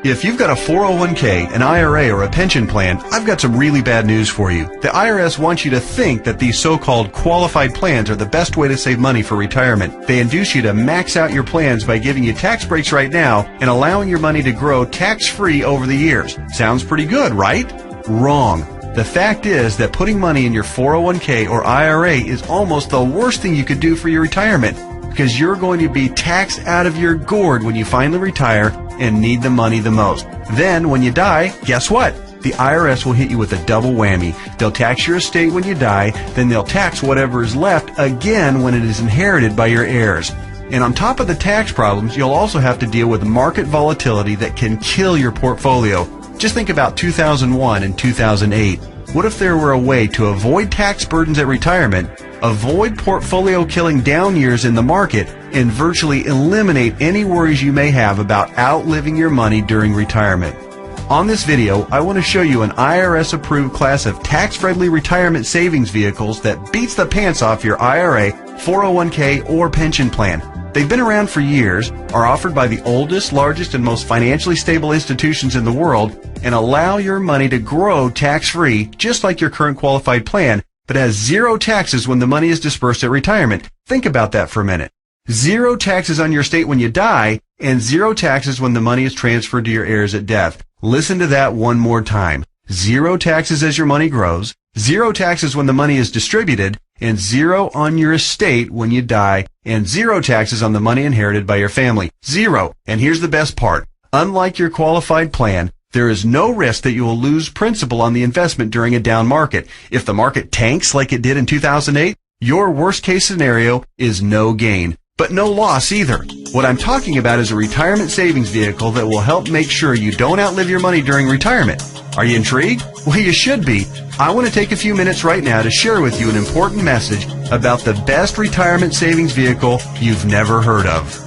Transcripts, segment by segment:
If you've got a 401k, an IRA, or a pension plan, I've got some really bad news for you. The IRS wants you to think that these so-called qualified plans are the best way to save money for retirement. They induce you to max out your plans by giving you tax breaks right now and allowing your money to grow tax-free over the years. Sounds pretty good, right? Wrong. The fact is that putting money in your 401k or IRA is almost the worst thing you could do for your retirement, because you're going to be taxed out of your gourd when you finally retire and need the money the most. Then, when you die, guess what? The IRS will hit you with a double whammy. They'll tax your estate when you die, then they'll tax whatever is left again when it is inherited by your heirs. And on top of the tax problems, you'll also have to deal with market volatility that can kill your portfolio. Just think about 2001 and 2008. What if there were a way to avoid tax burdens at retirement, avoid portfolio killing down years in the market, and virtually eliminate any worries you may have about outliving your money during retirement? On this video, I want to show you an IRS-approved class of tax-friendly retirement savings vehicles that beats the pants off your IRA, 401k, or pension plan. They've been around for years, are offered by the oldest, largest, and most financially stable institutions in the world, and allow your money to grow tax-free, just like your current qualified plan, but has zero taxes when the money is dispersed at retirement. Think about that for a minute. Zero taxes on your estate when you die, and zero taxes when the money is transferred to your heirs at death. Listen to that one more time. Zero taxes as your money grows, zero taxes when the money is distributed, and zero on your estate when you die, and zero taxes on the money inherited by your family. Zero. And here's the best part. Unlike your qualified plan, there is no risk that you will lose principal on the investment during a down market. If the market tanks like it did in 2008, your worst case scenario is no gain, but no loss either. What I'm talking about is a retirement savings vehicle that will help make sure you don't outlive your money during retirement. Are you intrigued? Well, you should be. I want to take a few minutes right now to share with you an important message about the best retirement savings vehicle you've never heard of.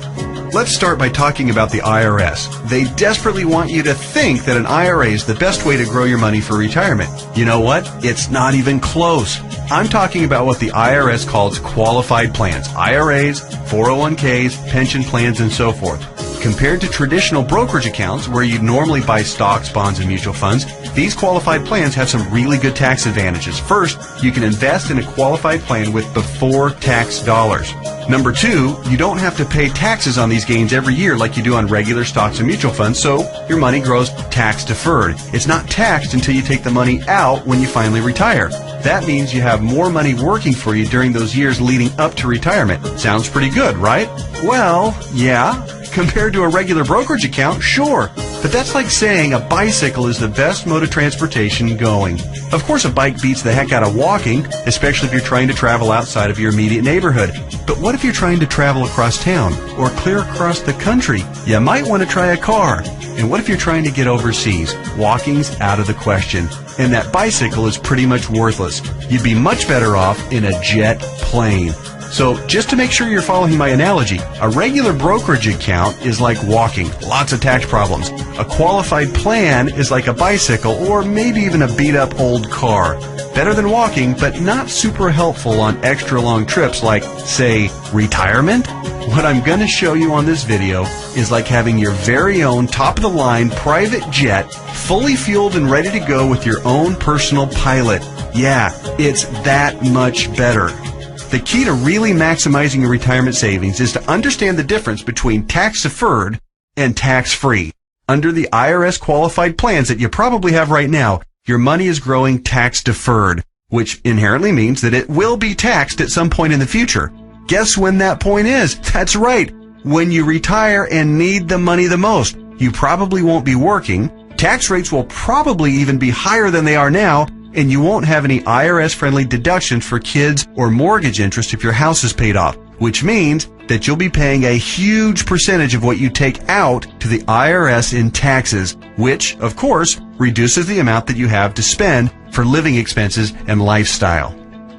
Let's start by talking about the IRS. They desperately want you to think that an IRA is the best way to grow your money for retirement. You know what? It's not even close. I'm talking about what the IRS calls qualified plans, IRAs, 401ks, pension plans, and so forth. Compared to traditional brokerage accounts where you normally buy stocks, bonds, and mutual funds, these qualified plans have some really good tax advantages. First, you can invest in a qualified plan with before tax dollars. Number two, you don't have to pay taxes on these gains every year like you do on regular stocks and mutual funds, so your money grows tax deferred. It's not taxed until you take the money out when you finally retire. That means you have more money working for you during those years leading up to retirement. Sounds pretty good, right? Well, yeah. Compared to a regular brokerage account, sure. But that's like saying a bicycle is the best mode of transportation going. Of course, a bike beats the heck out of walking, especially if you're trying to travel outside of your immediate neighborhood. But what if you're trying to travel across town or clear across the country? You might want to try a car. And what if you're trying to get overseas? Walking's out of the question. And that bicycle is pretty much worthless. You'd be much better off in a jet plane. So just to make sure you're following my analogy, a regular brokerage account is like walking, lots of tax problems. A qualified plan is like a bicycle or maybe even a beat-up old car. Better than walking, but not super helpful on extra long trips like, say, retirement? What I'm going to show you on this video is like having your very own top-of-the-line private jet, fully fueled and ready to go with your own personal pilot. Yeah, it's that much better. The key to really maximizing your retirement savings is to understand the difference between tax-deferred and tax-free. Under the IRS qualified plans that you probably have right now, your money is growing tax-deferred, which inherently means that it will be taxed at some point in the future. Guess when that point is? That's right, when you retire and need the money the most. You probably won't be working, tax rates will probably even be higher than they are now, and you won't have any IRS-friendly deductions for kids or mortgage interest if your house is paid off, which means that you'll be paying a huge percentage of what you take out to the IRS in taxes, which, of course, reduces the amount that you have to spend for living expenses and lifestyle.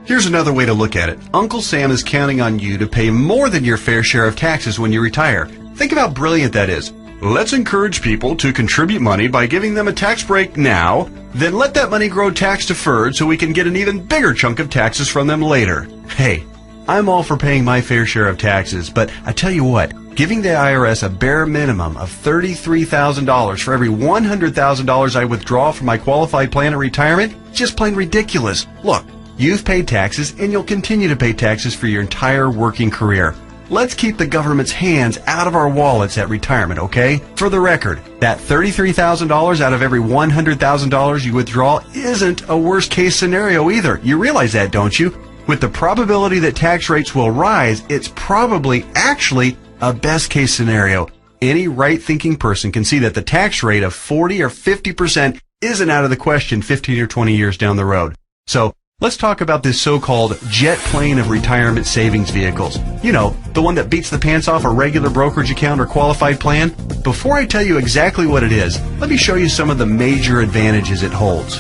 Here's another way to look at it. Uncle Sam is counting on you to pay more than your fair share of taxes when you retire. Think of how brilliant that is. Let's encourage people to contribute money by giving them a tax break now, then let that money grow tax deferred so we can get an even bigger chunk of taxes from them later. Hey, I'm all for paying my fair share of taxes, but I tell you what, Giving the IRS a bare minimum of $33,000 for every $100,000 I withdraw from my qualified plan of retirement? Just plain ridiculous. Look, you've paid taxes and you'll continue to pay taxes for your entire working career. Let's keep the government's hands out of our wallets at retirement, okay? For the record, that $33,000 out of every $100,000 you withdraw isn't a worst-case scenario either. You realize that, don't you? With the probability that tax rates will rise, it's probably actually a best-case scenario. Any right-thinking person can see that the tax rate of 40 or 50% isn't out of the question 15 or 20 years down the road. So, let's talk about this so-called jet plane of retirement savings vehicles. You know, the one that beats the pants off a regular brokerage account or qualified plan. Before I tell you exactly what it is, let me show you some of the major advantages it holds.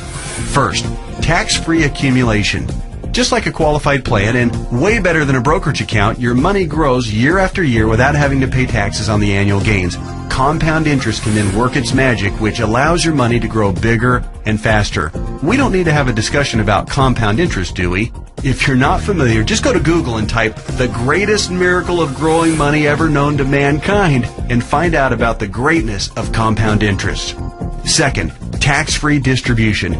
First, tax-free accumulation. Just like a qualified plan and way better than a brokerage account, your money grows year after year without having to pay taxes on the annual gains. Compound interest can then work its magic, which allows your money to grow bigger and faster. We don't need to have a discussion about compound interest, do we? If you're not familiar, just go to Google and type "the greatest miracle of growing money ever known to mankind" and find out about the greatness of compound interest. Second, tax-free distribution.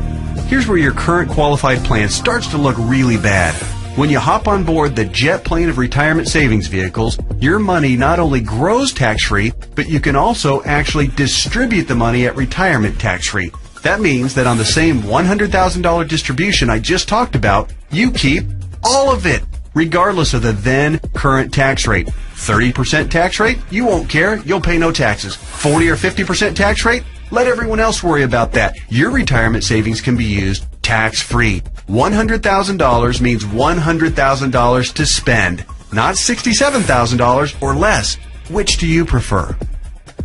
Here's where your current qualified plan starts to look really bad. When you hop on board the jet plane of retirement savings vehicles, your money not only grows tax-free, but you can also actually distribute the money at retirement tax-free. That means that on the same $100,000 distribution I just talked about, you keep all of it, regardless of the then current tax rate. 30% tax rate? You won't care. You'll pay no taxes. 40 or 50% tax rate? Let everyone else worry about that. Your retirement savings can be used tax-free. $100,000 means $100,000 to spend, not $67,000 or less. Which do you prefer?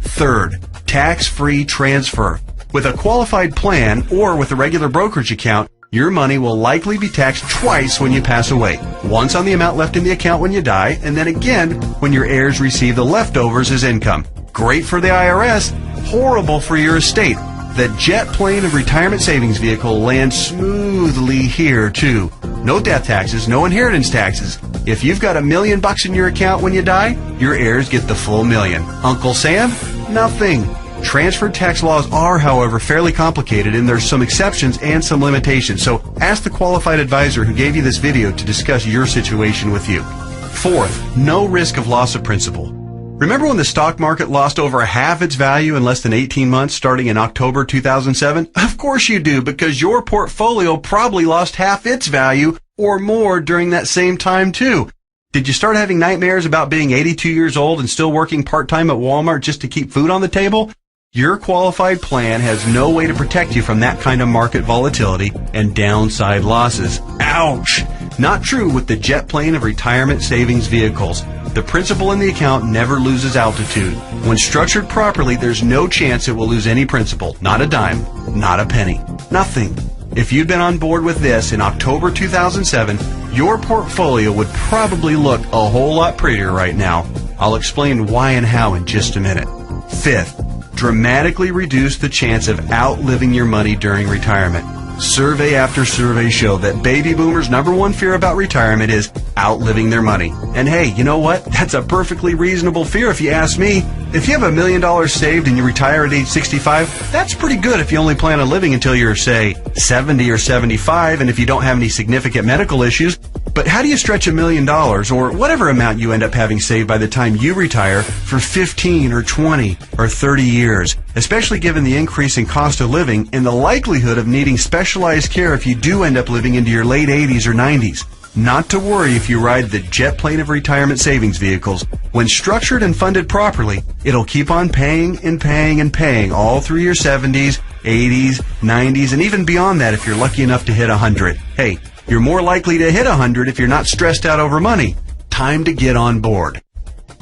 Third, tax-free transfer. With a qualified plan or with a regular brokerage account, your money will likely be taxed twice when you pass away. Once on the amount left in the account when you die, and then again when your heirs receive the leftovers as income. Great for the IRS, horrible for your estate. The jet plane of retirement savings vehicle lands smoothly here too. No death taxes, no inheritance taxes. If you've got $1 million in your account when you die, your heirs get the full $1 million. Uncle Sam? Nothing. Transfer tax laws are, however, fairly complicated, and there's some exceptions and some limitations. So ask the qualified advisor who gave you this video to discuss your situation with you. Fourth, no risk of loss of principal. Remember when the stock market lost over half its value in less than 18 months starting in October 2007? Of course you do, because your portfolio probably lost half its value or more during that same time too. Did you start having nightmares about being 82 years old and still working part-time at Walmart just to keep food on the table? Your qualified plan has no way to protect you from that kind of market volatility and downside losses. Ouch! Not true with the jet plane of retirement savings vehicles. The principal in the account never loses altitude. When structured properly, there's no chance it will lose any principal. Not a dime. Not a penny. Nothing. If you'd been on board with this in October 2007, your portfolio would probably look a whole lot prettier right now. I'll explain why and how in just a minute. Fifth, dramatically reduce the chance of outliving your money during retirement. Survey after survey show that baby boomers' number one fear about retirement is outliving their money. And hey, you know what? That's a perfectly reasonable fear if you ask me. If you have $1 million saved and you retire at age 65, that's pretty good if you only plan on living until you're, say, 70 or 75, and if you don't have any significant medical issues. But how do you stretch $1 million, or whatever amount you end up having saved by the time you retire, for 15 or 20 or 30 years, especially given the increase in cost of living and the likelihood of needing specialized care if you do end up living into your late 80s or 90s? Not to worry if you ride the jet plane of retirement savings vehicles. When structured and funded properly, it'll keep on paying and paying and paying all through your 70s, 80s, 90s, and even beyond that if you're lucky enough to hit 100. Hey, you're more likely to hit 100 if you're not stressed out over money. Time to get on board.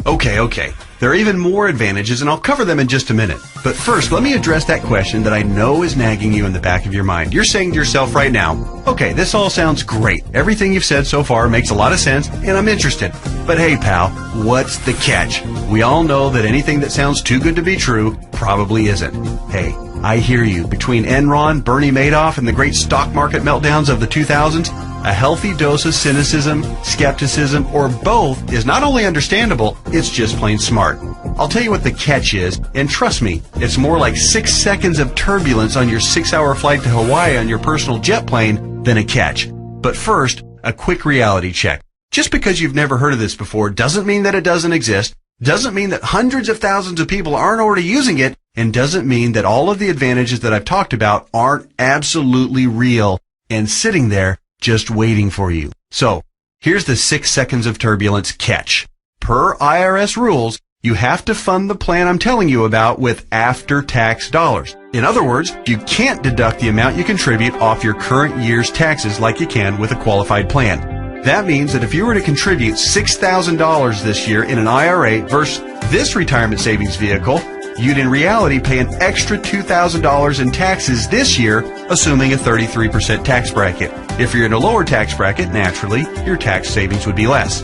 Okay. There are even more advantages, and I'll cover them in just a minute. But first, let me address that question that I know is nagging you in the back of your mind. You're saying to yourself right now, okay, this all sounds great. Everything you've said so far makes a lot of sense, and I'm interested. But hey, pal, what's the catch? We all know that anything that sounds too good to be true probably isn't. Hey, I hear you. Between Enron, Bernie Madoff, and the great stock market meltdowns of the 2000s, A healthy dose of cynicism, skepticism, or both is not only understandable, it's just plain smart. I'll tell you what the catch is, and trust me, it's more like 6 seconds of turbulence on your 6-hour flight to Hawaii on your personal jet plane than a catch. But first, a quick reality check. Just because you've never heard of this before doesn't mean that it doesn't exist, doesn't mean that hundreds of thousands of people aren't already using it, and doesn't mean that all of the advantages that I've talked about aren't absolutely real and sitting there just waiting for you. So, here's the 6 seconds of turbulence catch. Per IRS rules, you have to fund the plan I'm telling you about with after-tax dollars. In other words, you can't deduct the amount you contribute off your current year's taxes like you can with a qualified plan. That means that if you were to contribute $6,000 this year in an IRA versus this retirement savings vehicle, you'd in reality pay an extra $2,000 in taxes this year, assuming a 33% tax bracket. If you're in a lower tax bracket, naturally, your tax savings would be less.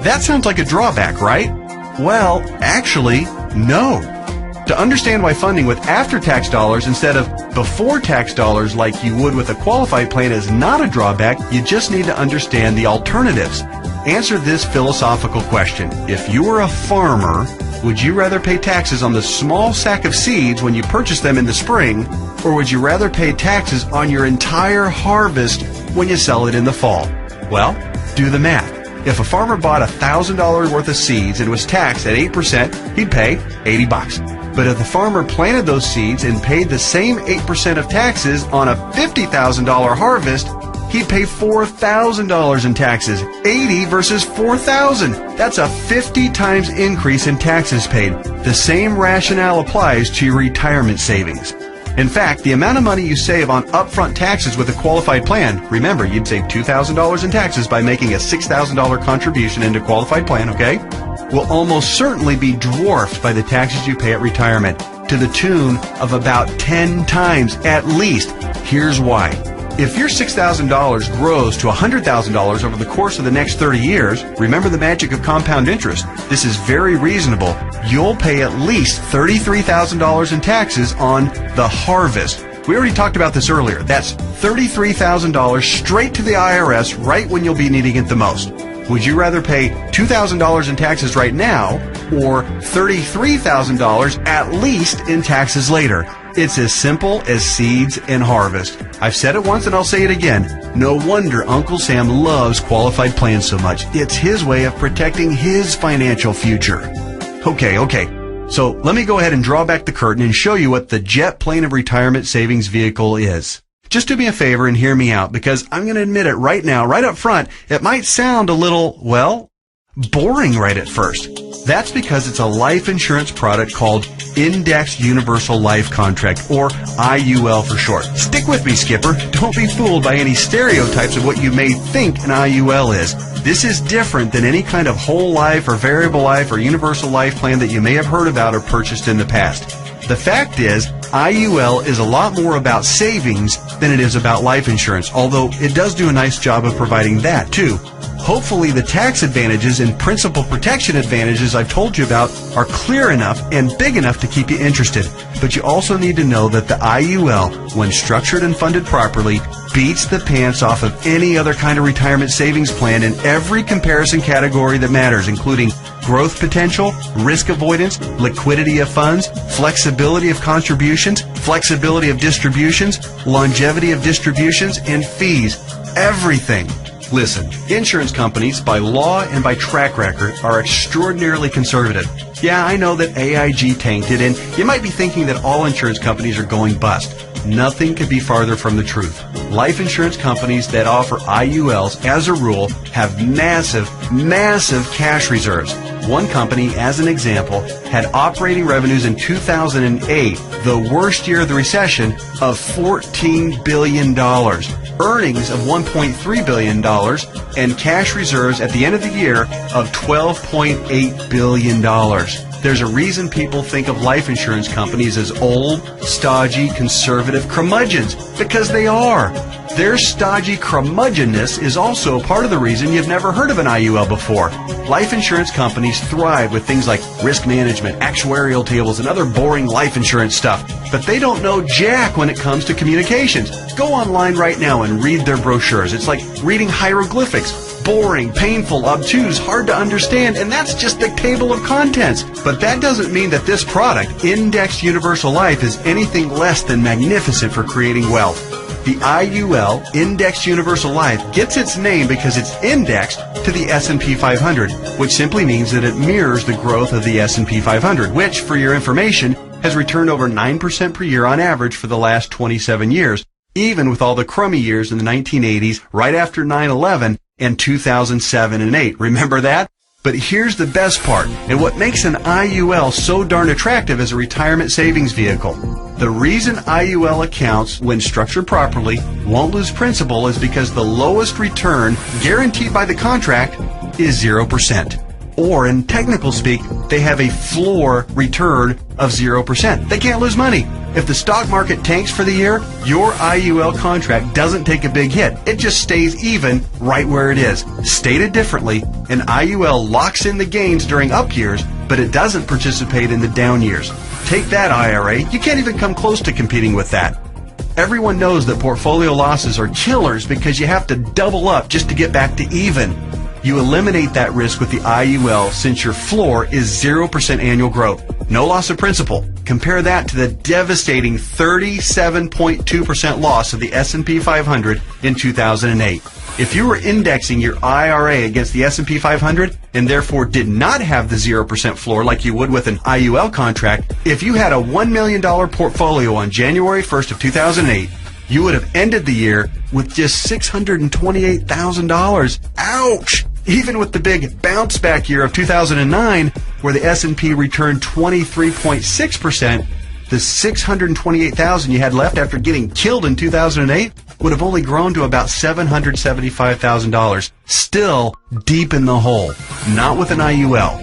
That sounds like a drawback, right? Well, actually, no. To understand why funding with after-tax dollars instead of before-tax dollars like you would with a qualified plan is not a drawback, you just need to understand the alternatives. Answer this philosophical question. If you were a farmer, would you rather pay taxes on the small sack of seeds when you purchase them in the spring, or would you rather pay taxes on your entire harvest when you sell it in the fall? Well, do the math. If a farmer bought $1,000 worth of seeds and was taxed at 8%, he'd pay $80. But if the farmer planted those seeds and paid the same 8% of taxes on a $50,000 harvest, he'd pay $4,000 in taxes. 80 versus 4,000. That's a 50 times increase in taxes paid. The same rationale applies to your retirement savings. In fact, the amount of money you save on upfront taxes with a qualified plan, remember, you'd save $2,000 in taxes by making a $6,000 contribution into a qualified plan, okay? Will almost certainly be dwarfed by the taxes you pay at retirement, to the tune of about 10 times at least. Here's why. If your $6,000 grows to $100,000 over the course of the next 30 years, remember the magic of compound interest. This is very reasonable. You'll pay at least $33,000 in taxes on the harvest. We already talked about this earlier. That's $33,000 straight to the IRS right when you'll be needing it the most. Would you rather pay $2,000 in taxes right now or $33,000 at least in taxes later? It's as simple as seeds and harvest. I've said it once and I'll say it again. No wonder Uncle Sam loves qualified plans so much. It's his way of protecting his financial future. Okay. So let me go ahead and draw back the curtain and show you what the jet plane of retirement savings vehicle is. Just do me a favor and hear me out, because I'm going to admit it right now, right up front, it might sound a little, well, boring right at first. That's because it's a life insurance product called Indexed Universal Life Contract, or IUL for short. Stick with me, Skipper. Don't be fooled by any stereotypes of what you may think an IUL is. This is different than any kind of whole life or variable life or universal life plan that you may have heard about or purchased in the past. The fact is, IUL is a lot more about savings than it is about life insurance, although it does do a nice job of providing that too. Hopefully the tax advantages and principal protection advantages I've told you about are clear enough and big enough to keep you interested. But you also need to know that the IUL, when structured and funded properly, beats the pants off of any other kind of retirement savings plan in every comparison category that matters, including growth potential, risk avoidance, liquidity of funds, flexibility of contributions, flexibility of distributions, longevity of distributions, and fees. Everything. Listen, insurance companies, by law and by track record, are extraordinarily conservative. Yeah, I know that AIG tanked it, and you might be thinking that all insurance companies are going bust. Nothing could be farther from the truth. Life insurance companies that offer IULs, as a rule, have massive cash reserves. One company, as an example, had operating revenues in 2008, the worst year of the recession, of $14 billion. Earnings of $1.3 billion, and cash reserves at the end of the year of $12.8 billion. There's a reason people think of life insurance companies as old, stodgy, conservative curmudgeons, because they are. Their stodgy curmudgeonness is also part of the reason you've never heard of an IUL before. Life insurance companies thrive with things like risk management, actuarial tables, and other boring life insurance stuff. But they don't know jack when it comes to communications. Go online right now and read their brochures. It's like reading hieroglyphics. Boring, painful, obtuse, hard to understand, and that's just the table of contents. But that doesn't mean that this product, Indexed Universal Life, is anything less than magnificent for creating wealth. The IUL, Indexed Universal Life, gets its name because it's indexed to the S&P 500, which simply means that it mirrors the growth of the S&P 500, which, for your information, has returned over 9% per year on average for the last 27 years, even with all the crummy years in the 1980s, right after 9/11, and 2007 and 8. Remember that? But here's the best part, and what makes an IUL so darn attractive as a retirement savings vehicle. The reason IUL accounts, when structured properly, won't lose principal is because the lowest return guaranteed by the contract is 0%. Or in technical speak, they have a floor return of 0%. They can't lose money. If the stock market tanks for the year, your IUL contract doesn't take a big hit. It just stays even right where it is. Stated differently, an IUL locks in the gains during up years, but it doesn't participate in the down years. Take that, IRA. You can't even come close to competing with that. Everyone knows that portfolio losses are killers because you have to double up just to get back to even. You eliminate that risk with the IUL since your floor is 0% annual growth. No loss of principal. Compare that to the devastating 37.2% loss of the S&P 500 in 2008. If you were indexing your IRA against the S&P 500 and therefore did not have the 0% floor like you would with an IUL contract, if you had a $1 million portfolio on January 1st of 2008, you would have ended the year with just $628,000. Ouch! Even with the big bounce back year of 2009, where the S&P returned 23.6%, the $628,000 you had left after getting killed in 2008 would have only grown to about $775,000. Still deep in the hole. Not with an IUL.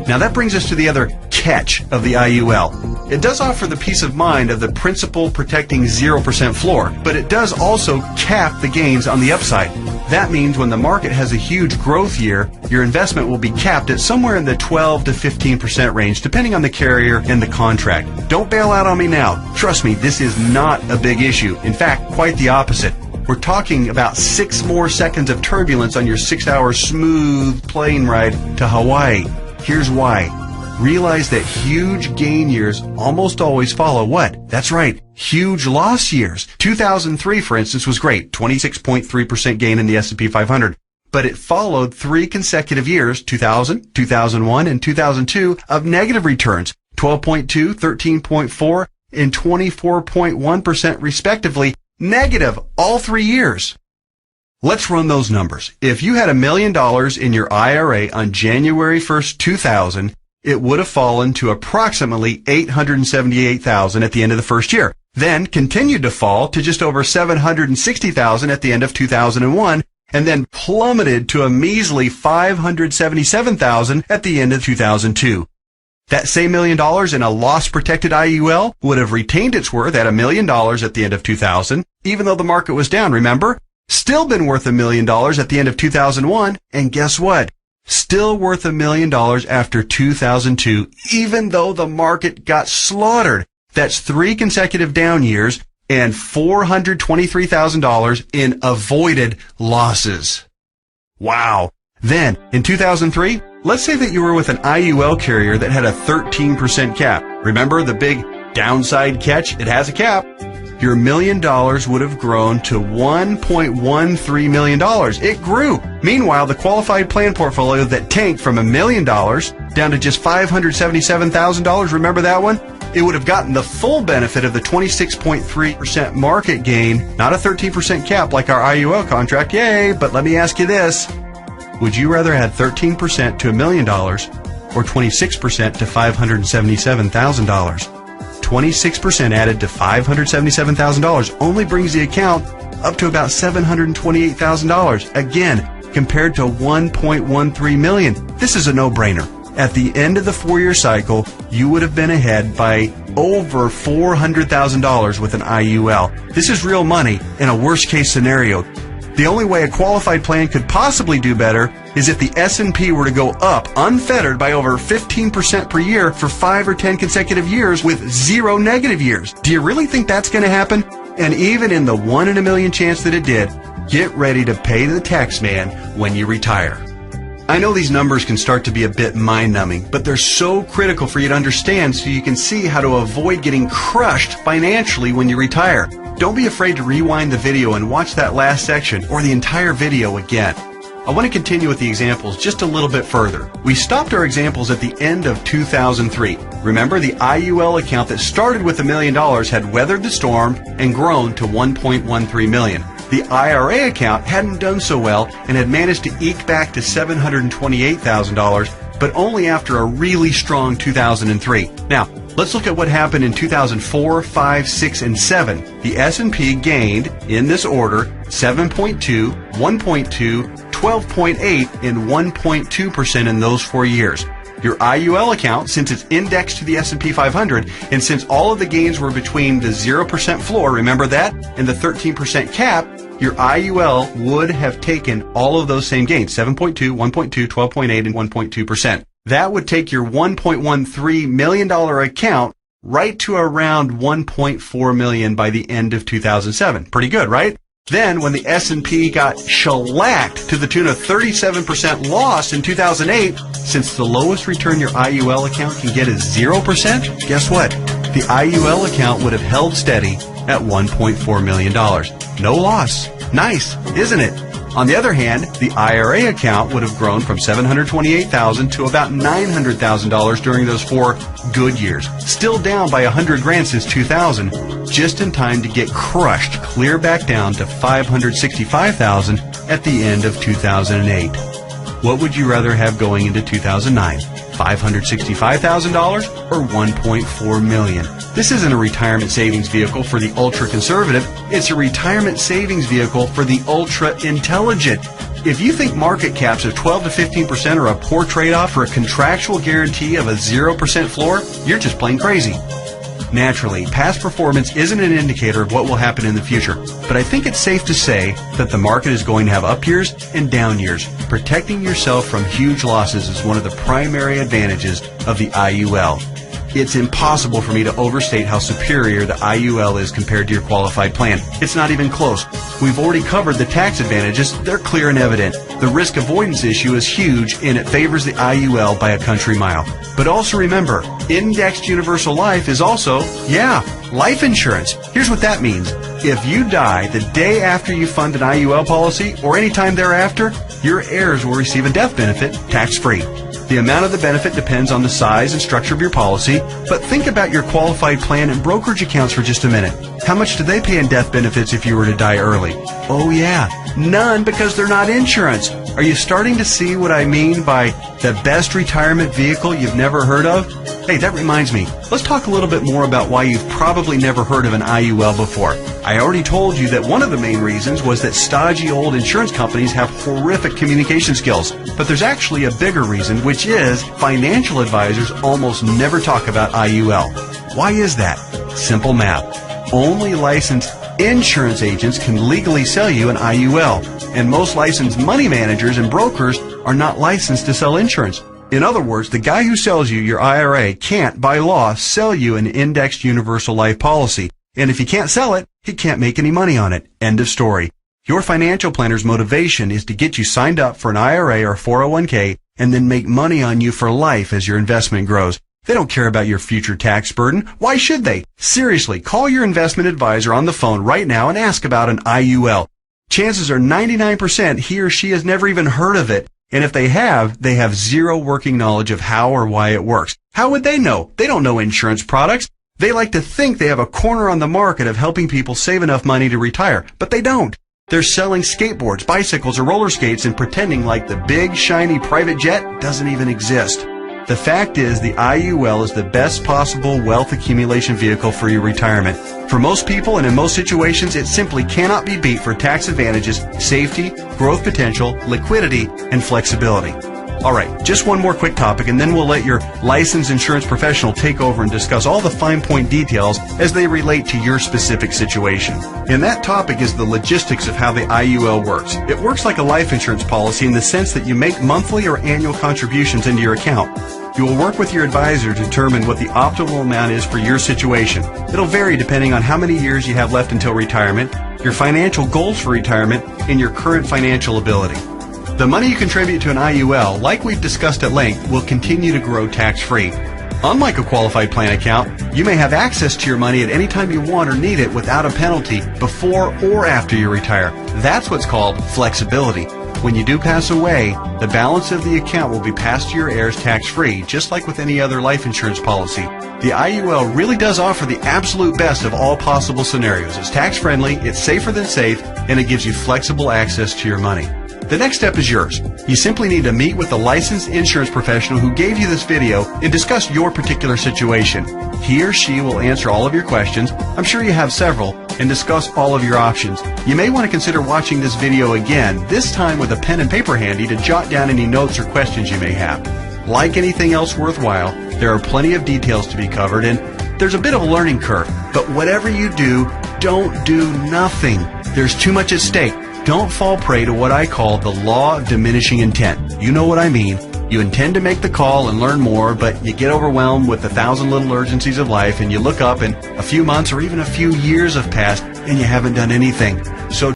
Now that brings us to the other catch of the IUL. It does offer the peace of mind of the principal protecting 0% floor, but it does also cap the gains on the upside. That means when the market has a huge growth year, your investment will be capped at somewhere in the 12 to 15% range, depending on the carrier and the contract. Don't bail out on me now. Trust me, this is not a big issue. In fact, quite the opposite. We're talking about 6 more seconds of turbulence on your 6-hour smooth plane ride to Hawaii. Here's why. Realize that huge gain years almost always follow what? That's right, huge loss years. 2003, for instance, was great, 26.3% gain in the S&P 500. But it followed 3 consecutive years, 2000, 2001, and 2002, of negative returns, 12.2, 13.4, and 24.1% respectively, negative all 3 years. Let's run those numbers. If you had $1 million in your IRA on January 1st, 2000, it would have fallen to approximately $878,000 at the end of the first year, then continued to fall to just over $760,000 at the end of 2001, and then plummeted to a measly $577,000 at the end of 2002. That same $1 million in a loss-protected IUL would have retained its worth at $1 million at the end of 2000, even though the market was down, remember? Still been worth $1 million at the end of 2001, and guess what? Still worth $1 million after 2002, even though the market got slaughtered. That's 3 consecutive down years and $423,000 in avoided losses. Wow. Then, in 2003, let's say that you were with an IUL carrier that had a 13% cap. Remember the big downside catch? It has a cap. Your $1 million would have grown to $1.13 million. It grew. Meanwhile, the qualified plan portfolio that tanked from $1 million down to just $577,000, remember that one? It would have gotten the full benefit of the 26.3% market gain, not a 13% cap like our IUL contract. Yay! But let me ask you this. Would you rather add 13% to $1 million or 26% to $577,000? 26% added to $577,000 only brings the account up to about $728,000. Again, compared to $1.13 million. This is a no-brainer. At the end of the 4-year cycle, you would have been ahead by over $400,000 with an IUL. This is real money in a worst-case scenario. The only way a qualified plan could possibly do better is if the S&P were to go up unfettered by over 15% per year for 5 or 10 consecutive years with 0 negative years. Do you really think that's going to happen? And even in the 1 in a million chance that it did, get ready to pay the tax man when you retire. I know these numbers can start to be a bit mind-numbing, but they're so critical for you to understand so you can see how to avoid getting crushed financially when you retire. Don't be afraid to rewind the video and watch that last section or the entire video again. I want to continue with the examples just a little bit further. We stopped our examples at the end of 2003. Remember, the IUL account that started with $1 million had weathered the storm and grown to $1.13 million. The IRA account hadn't done so well and had managed to eke back to $728,000, but only after a really strong 2003. Now, let's look at what happened in 2004, 5, 6, and 7. The S&P gained, in this order, 7.2, 1.2, 12.8, and 1.2% in those 4 years. Your IUL account, since it's indexed to the S&P 500, and since all of the gains were between the 0% floor, remember that, and the 13% cap, your IUL would have taken all of those same gains, 7.2, 1.2, 12.8, and 1.2%. That would take your $1.13 million account right to around $1.4 million by the end of 2007. Pretty good, right? Then, when the S&P got shellacked to the tune of 37% loss in 2008, since the lowest return your IUL account can get is 0%, guess what? The IUL account would have held steady at $1.4 million. No loss. Nice, isn't it? On the other hand, the IRA account would have grown from $728,000 to about $900,000 during those 4 good years. Still down by $100,000 since 2000, just in time to get crushed clear back down to $565,000 at the end of 2008. What would you rather have going into 2009? $565,000 or $1.4 million? This isn't a retirement savings vehicle for the ultra-conservative. It's a retirement savings vehicle for the ultra-intelligent. If you think market caps of 12 to 15% are a poor trade-off for a contractual guarantee of a 0% floor, you're just plain crazy. Naturally, past performance isn't an indicator of what will happen in the future, but I think it's safe to say that the market is going to have up years and down years. Protecting yourself from huge losses is one of the primary advantages of the IUL. It's impossible for me to overstate how superior the IUL is compared to your qualified plan. It's not even close. We've already covered the tax advantages. They're clear and evident. The risk avoidance issue is huge, and it favors the IUL by a country mile. But also remember, indexed universal life is also, life insurance. Here's what that means. If you die the day after you fund an IUL policy, or any time thereafter, your heirs will receive a death benefit tax-free. The amount of the benefit depends on the size and structure of your policy, but think about your qualified plan and brokerage accounts for just a minute. How much do they pay in death benefits if you were to die early? Oh yeah, none, because they're not insurance. Are you starting to see what I mean by the best retirement vehicle you've never heard of? Hey, that reminds me. Let's talk a little bit more about why you've probably never heard of an IUL before. I already told you that one of the main reasons was that stodgy old insurance companies have horrific communication skills. But there's actually a bigger reason, which is financial advisors almost never talk about IUL. Why is that? Simple math. Only licensed insurance agents can legally sell you an IUL, and most licensed money managers and brokers are not licensed to sell insurance. In other words, the guy who sells you your IRA can't, by law, sell you an indexed universal life policy. And if he can't sell it, he can't make any money on it. End of story. Your financial planner's motivation is to get you signed up for an IRA or 401k and then make money on you for life as your investment grows. They don't care about your future tax burden. Why should they? Seriously, call your investment advisor on the phone right now and ask about an IUL. Chances are 99% he or she has never even heard of it. And if they have zero working knowledge of how or why it works. How would they know? They don't know insurance products. They like to think they have a corner on the market of helping people save enough money to retire, but they don't. They're selling skateboards, bicycles, or roller skates and pretending like the big, shiny private jet doesn't even exist. The fact is, the IUL is the best possible wealth accumulation vehicle for your retirement. For most people and in most situations, it simply cannot be beat for tax advantages, safety, growth potential, liquidity, and flexibility. Alright, just one more quick topic and then we'll let your licensed insurance professional take over and discuss all the fine point details as they relate to your specific situation. And that topic is the logistics of how the IUL works. It works like a life insurance policy in the sense that you make monthly or annual contributions into your account. You will work with your advisor to determine what the optimal amount is for your situation. It'll vary depending on how many years you have left until retirement, your financial goals for retirement, and your current financial ability. The money you contribute to an IUL, like we've discussed at length, will continue to grow tax-free. Unlike a qualified plan account, you may have access to your money at any time you want or need it without a penalty before or after you retire. That's what's called flexibility. When you do pass away, the balance of the account will be passed to your heirs tax-free, just like with any other life insurance policy. The IUL really does offer the absolute best of all possible scenarios. It's tax-friendly, it's safer than safe, and it gives you flexible access to your money. The next step is yours. You simply need to meet with a licensed insurance professional who gave you this video and discuss your particular situation. He or she will answer all of your questions, I'm sure you have several, and discuss all of your options. You may want to consider watching this video again, this time with a pen and paper handy to jot down any notes or questions you may have. Like anything else worthwhile, there are plenty of details to be covered and there's a bit of a learning curve. But whatever you do, don't do nothing. There's too much at stake. Don't fall prey to what I call the law of diminishing intent. You know what I mean. You intend to make the call and learn more, but you get overwhelmed with 1,000 little urgencies of life and you look up and a few months or even a few years have passed and you haven't done anything. So